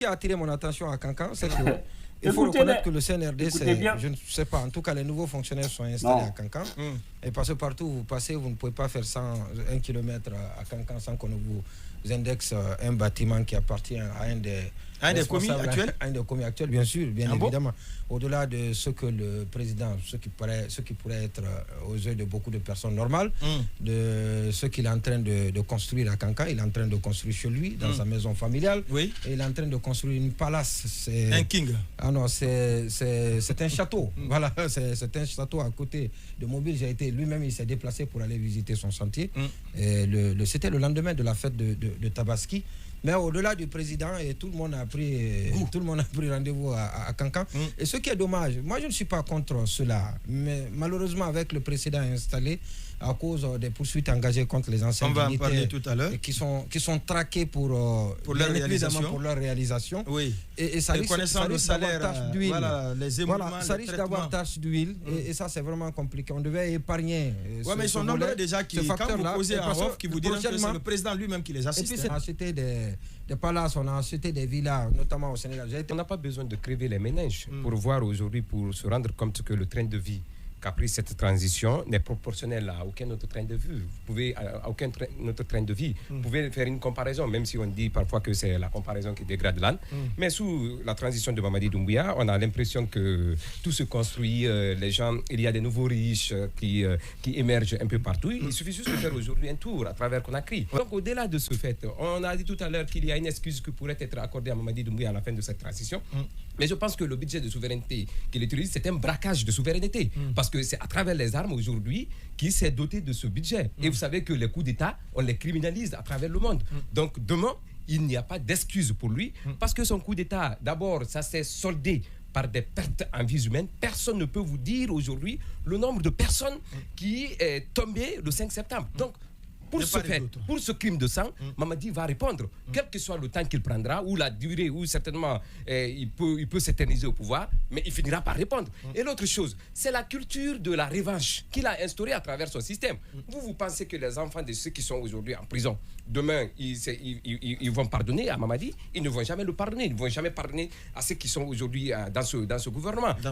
qui a attiré mon attention à Cancan, c'est que il faut reconnaître que le CNRD, je ne sais pas, en tout cas les nouveaux fonctionnaires sont installés à Cancan. Et parce que partout où vous passez, vous ne pouvez pas faire 1 kilomètre à Cancan sans qu'on vous indexe un bâtiment qui appartient à un des commis actuels. Un des commis actuels, bien sûr, bien évidemment. Au-delà de ce que le président, ce qui pourrait être aux yeux de beaucoup de personnes normales, de ce qu'il est en train de construire à Cancan, il est en train de construire chez lui, dans sa maison familiale. Oui. Et il est en train de construire une palace. Un king. Ah non, c'est un château. Voilà, c'est un château à côté de Mobile. Lui-même, il s'est déplacé pour aller visiter son chantier. C'était le lendemain de la fête de Tabaski. Mais au-delà du président, et tout le monde a pris rendez-vous à Cancan. Et ce qui est dommage, moi je ne suis pas contre cela, mais malheureusement avec le précédent installé, à cause des poursuites engagées contre les anciens militaires tout à l'heure, qui sont traqués pour leur réalisation. Oui. Et ça risque d'avoir d'huile. Voilà, les émoluments, ça risque d'avoir tache d'huile. Et ça, c'est vraiment compliqué. On devait épargner. Oui, mais ils sont nombreux déjà qui, quand vous posez un offre, qui vous diront que c'est le président lui-même qui les assiste. Et puis, on a acheté des palaces, on a acheté des villas, notamment au Sénégal. On n'a pas besoin de crever les méninges pour voir aujourd'hui, pour se rendre compte que le train de vie qu'a pris cette transition n'est proportionnel à aucun autre train de vie. Autre train de vie. Vous pouvez faire une comparaison, même si on dit parfois que c'est la comparaison qui dégrade l'âne. Mais sous la transition de Mamadi Doumbouya, on a l'impression que tout se construit, les gens, il y a des nouveaux riches qui émergent un peu partout. Il suffit juste de faire aujourd'hui un tour à travers Conakry. Donc au-delà de ce fait, on a dit tout à l'heure qu'il y a une excuse qui pourrait être accordée à Mamadi Doumbouya à la fin de cette transition. Mais je pense que le budget de souveraineté qu'il utilise, c'est un braquage de souveraineté. Parce que c'est à travers les armes aujourd'hui qu'il s'est doté de ce budget. Et vous savez que les coups d'État, on les criminalise à travers le monde. Donc demain, il n'y a pas d'excuse pour lui. Parce que son coup d'État, d'abord, ça s'est soldé par des pertes en vies humaines. Personne ne peut vous dire aujourd'hui le nombre de personnes qui est tombé le 5 septembre. Donc, pour ce fait, pour ce crime de sang, Mamadi va répondre, quel que soit le temps qu'il prendra, ou la durée, ou certainement il peut s'éterniser au pouvoir, mais il finira par répondre. Et l'autre chose, c'est la culture de la revanche qu'il a instaurée à travers son système. Vous pensez que les enfants de ceux qui sont aujourd'hui en prison, demain, ils vont pardonner à Mamadi? Ils ne vont jamais le pardonner. Ils ne vont jamais pardonner à ceux qui sont aujourd'hui dans ce gouvernement. Dans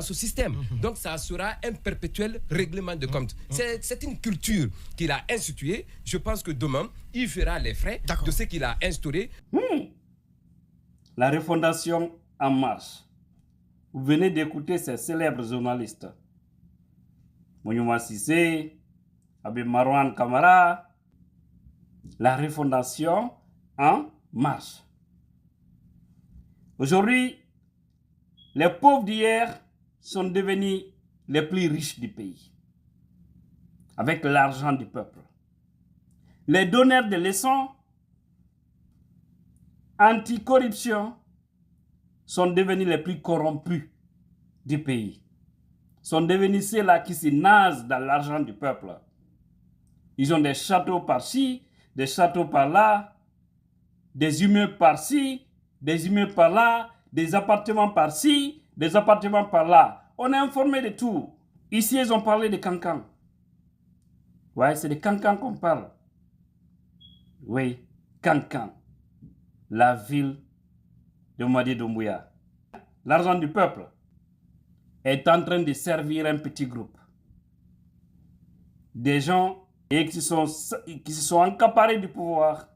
ce système. Donc ça sera un perpétuel règlement de compte. C'est une culture qu'il a instituée. Je pense que demain, il fera les frais de ce qu'il a instauré. La refondation en marche. Vous venez d'écouter ces célèbres journalistes. Mouniouma Sissé, Abib Marwan Kamara. La refondation en marche. Aujourd'hui, les pauvres d'hier sont devenus les plus riches du pays, avec l'argent du peuple. Les donneurs de leçons anti-corruption sont devenus les plus corrompus du pays, sont devenus ceux-là qui se nasent dans l'argent du peuple. Ils ont des châteaux par-ci, des châteaux par-là, des immeubles par-ci, des immeubles par-là, des appartements par-ci, des appartements par-là. On est informé de tout. Ici, ils ont parlé de Cancan. Ouais, c'est de Cancan qu'on parle. Oui, Cancan, la ville de Mamadi Doumbouya. L'argent du peuple est en train de servir un petit groupe. Des gens qui se sont accaparés du pouvoir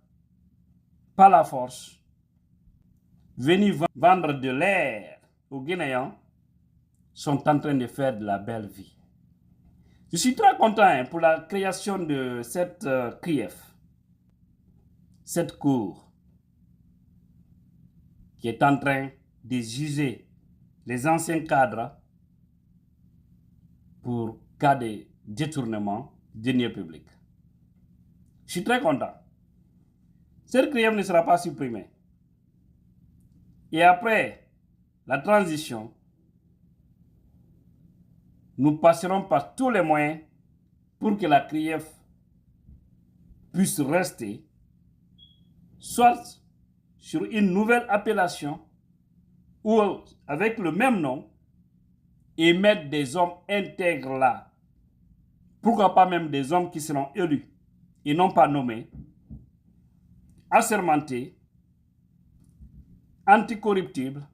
par la force, venus vendre de l'air aux Guinéens, sont en train de faire de la belle vie. Je suis très content pour la création de cette CRIEF, cette cour qui est en train de juger les anciens cadres pour cas de détournement de deniers publics. Je suis très content. Cette CRIEF ne sera pas supprimée. Et après la transition, nous passerons par tous les moyens pour que la CRIEF puisse rester soit sur une nouvelle appellation ou avec le même nom et mettre des hommes intègres là. Pourquoi pas même des hommes qui seront élus et non pas nommés, assermentés, anticorruptible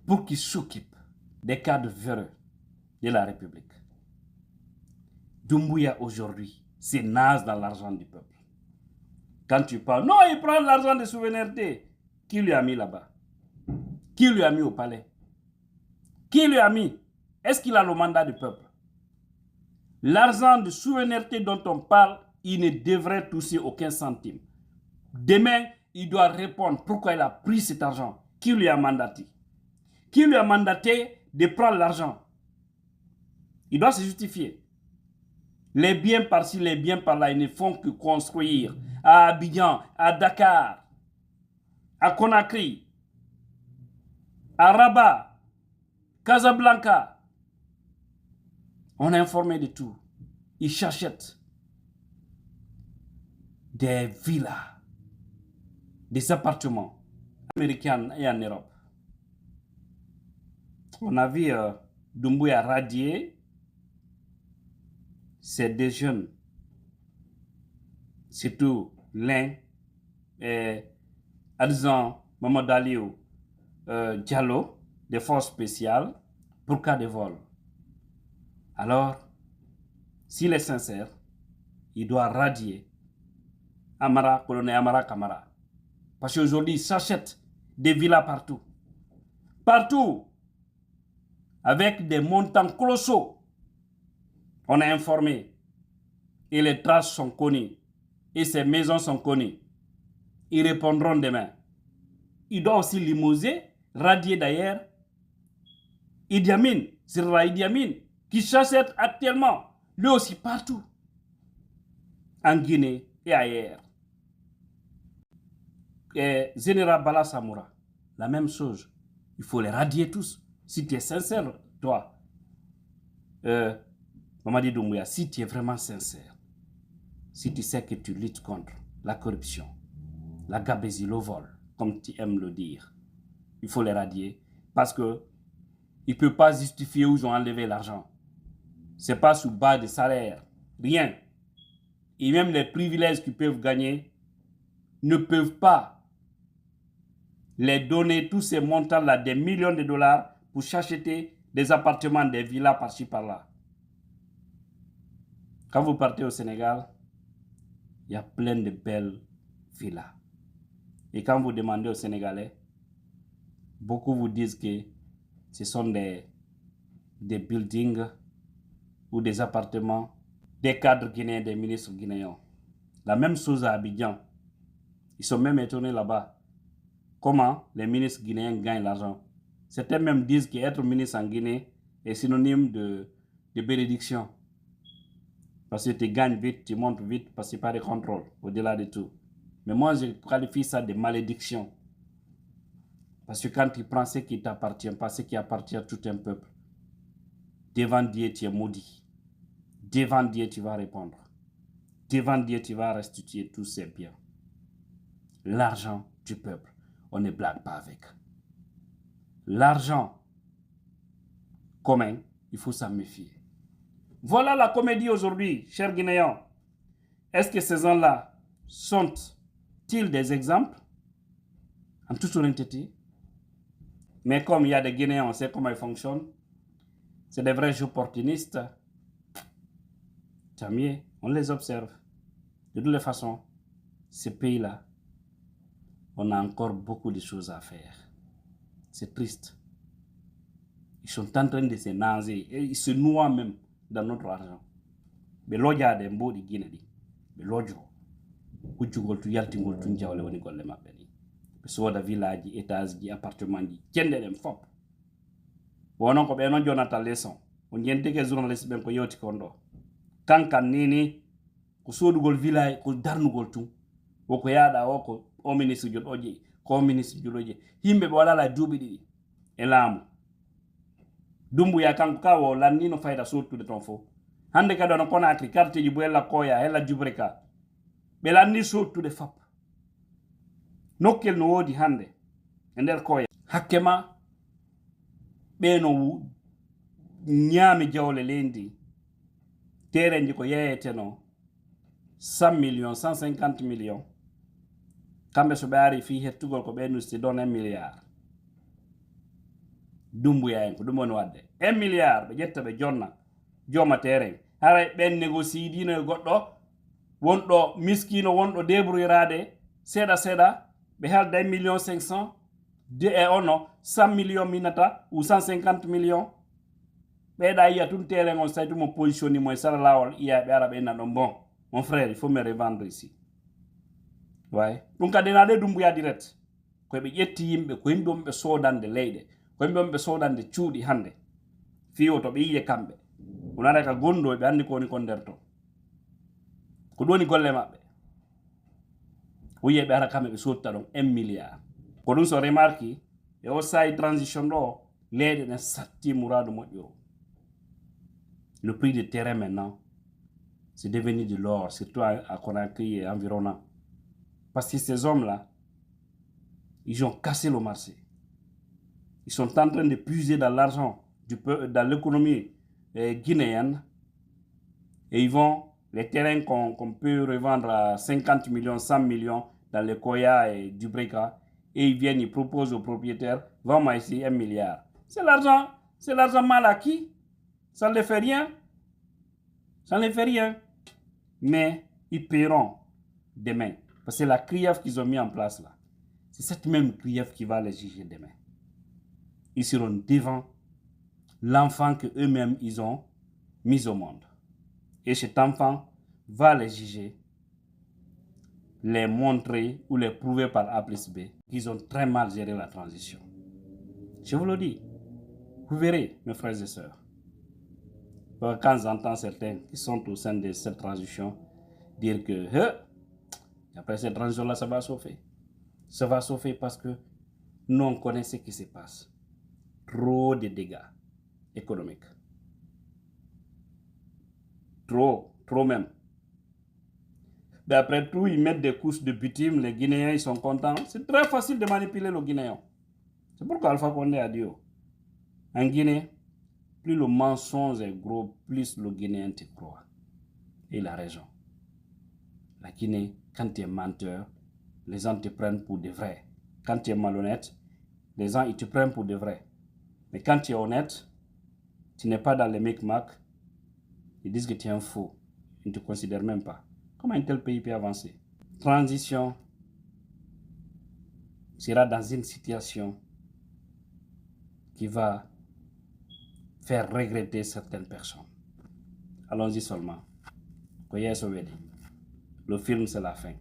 pour qu'il s'occupe des cadres véreux de la République. Doumbouya aujourd'hui, c'est naze dans l'argent du peuple. Quand tu parles, non, il prend l'argent de souveraineté. Qui lui a mis là-bas? Qui lui a mis au palais? Qui lui a mis? Est-ce qu'il a le mandat du peuple? L'argent de souveraineté dont on parle, il ne devrait toucher aucun centime. Demain, il doit répondre pourquoi il a pris cet argent. Qui lui a mandaté? Qui lui a mandaté de prendre l'argent? Il doit se justifier. Les biens par-ci, les biens par-là, ils ne font que construire à Abidjan, à Dakar, à Conakry, à Rabat, Casablanca. On est informé de tout. Ils s'achètent des villas, des appartements américains et en Europe. On a vu Doumbouya radier. C'est des jeunes, surtout l'un, Adzan Mamadaliou Diallo, des forces spéciales, pour cas de vol. Alors, s'il est sincère, il doit radier Amara, colonel Amara Kamara. Parce qu'aujourd'hui, il s'achète des villas partout. Partout, avec des montants colossaux. On est informé. Et les traces sont connues. Et ces maisons sont connues. Ils répondront demain. Il doit aussi limouser, radier d'ailleurs, Idi Amin, Sirra Idi Amin, qui s'achète actuellement, lui aussi partout, en Guinée et ailleurs. Et Général Bala Samoura, la même chose. Il faut les radier tous. Si tu es sincère, toi, Mamadi Doumbouya, si tu es vraiment sincère, si tu sais que tu luttes contre la corruption, la gabésie, le vol, comme tu aimes le dire, il faut les radier parce que il ne peut pas justifier où ils ont enlevé l'argent. Ce n'est pas sous bas de salaire, rien. Et même les privilèges qu'ils peuvent gagner ne peuvent pas les donner tous ces montants-là, des millions de dollars, pour s'acheter des appartements, des villas par-ci, par-là. Quand vous partez au Sénégal, il y a plein de belles villas. Et quand vous demandez aux Sénégalais, beaucoup vous disent que ce sont des buildings ou des appartements des cadres guinéens, des ministres guinéens. La même chose à Abidjan. Ils sont même étonnés là-bas. Comment les ministres guinéens gagnent l'argent. Certains même disent qu'être ministre en Guinée est synonyme de bénédiction. Parce que tu gagnes vite, tu montes vite, parce que pas de contrôle, au-delà de tout. Mais moi, je qualifie ça de malédiction. Parce que quand tu prends ce qui t'appartient, pas ce qui appartient à tout un peuple, devant Dieu, tu es maudit. Devant Dieu, tu vas répondre. Devant Dieu, tu vas restituer tous ces biens. L'argent du peuple, on ne blague pas avec. L'argent commun, il faut s'en méfier. Voilà la comédie aujourd'hui, chers Guinéens. Est-ce que ces gens-là sont-ils des exemples? En toute honnêteté. Mais comme il y a des Guinéens, on sait comment ils fonctionnent. C'est des vrais opportunistes. Tant mieux, on les observe. De toutes les façons, ce pays-là, on a encore beaucoup de choses à faire. C'est triste. Ils sont en train de se naser et ils se noient même dans notre argent. Mais l'odia de mbo di Guinée di. Mais l'odio. Kujugol tu yalti ngol tu njawle woni golle mabbe ni. Be soda village, étage di appartement di kende dem fop. Wonon ko be non Jonathan Leson. On yente ke journaliste ben ko yoti kondo. Kankan nini ko sodugol village ko darnugol tu. Woko yada woko o ministre jot oje, ko ministre jot oje. Himbe be wala la duubi di. E laamu. Doumbouya kanko kawo lanni no fayda sottude ton fo. Hande kado no Conakry quartier ji buella koya hela jubreka. Be lanni sottude fap. Nokkel no wodi hande e nder koya. Hakkema be no nyami jawle lendi. Terenji ko yeyete no 100 millions, 150 millions. kamɓe so ɓe ari fi hettugol ko ɓe nusti don 1 milliard dumbuya en ko ɗum woni wadde 1 milliard ɓe ƴetta ɓe jonna joma terrain haray ɓen négocie dino e goɗɗo wonɗo miskino wonɗo débrouillirade seeɗa seeɗa ɓe halda 1 million 500 de e ono 100 millions minata ou 150 millions ɓeeɗa yiya tun terrain on say tumo positionni mo e sara lawol iya ɓe ara ɓe inna ɗon bon mon frère il faut me revendre ici way ɗum kadi naɗe dumbuya direct koɓe ƴetti yimɓe ko yimɓe on ɓe soodande leyɗe ko yimɓe on ɓe soodande cuuɗi hande fiwo to ɓe yiye kamɓe wonare ka gondo ɓe andi ko woni kon nder to ko ɗum woni golle maɓɓe o yiye ɓe ara kamɓe ɓe sotta ɗon 1 milliard ko ɗum so remarque e o sayi transition ɗo leyɗe ɗen satti mouradu moƴƴo o le prix de terrain maintenant c'est devenu de l'or surtout à Conakry et environnant parce que ces hommes-là ils ont cassé le marché. Ils sont en train de puiser dans l'argent dans l'économie guinéenne et ils vont les terrains qu'on peut revendre à 50 millions, 100 millions dans les Koya et Dubreka et ils viennent, ils proposent aux propriétaires, vends-moi ici 1 milliard. C'est l'argent mal acquis. Ça ne les fait rien. Ça ne les fait rien. Mais ils paieront demain. Parce que c'est la CRIEF qu'ils ont mis en place là. C'est cette même CRIEF qui va les juger demain. Ils seront devant l'enfant qu'eux-mêmes ils ont mis au monde. Et cet enfant va les juger, les montrer ou les prouver par A plus B qu'ils ont très mal géré la transition. Je vous le dis. Vous verrez, mes frères et sœurs. Quand j'entends certains qui sont au sein de cette transition dire que après cette transition-là, ça va sauver. Ça va sauver parce que nous, on connaît ce qui se passe. Trop de dégâts économiques. Trop même. Mais après tout, ils mettent des couches de bitume, les Guinéens, ils sont contents. C'est très facile de manipuler le Guinéen. C'est pourquoi Alpha Condé a dit, en Guinée, plus le mensonge est gros, plus le Guinéen te croit. Et il a raison. La Guinée, quand tu es menteur, les gens te prennent pour de vrais. Quand tu es malhonnête, les gens ils te prennent pour de vrais. Mais quand tu es honnête, tu n'es pas dans les micmacs, ils disent que tu es un fou. Ils ne te considèrent même pas. Comment un tel pays peut avancer? Transition sera dans une situation qui va faire regretter certaines personnes. Allons-y seulement. Le film, c'est la fin.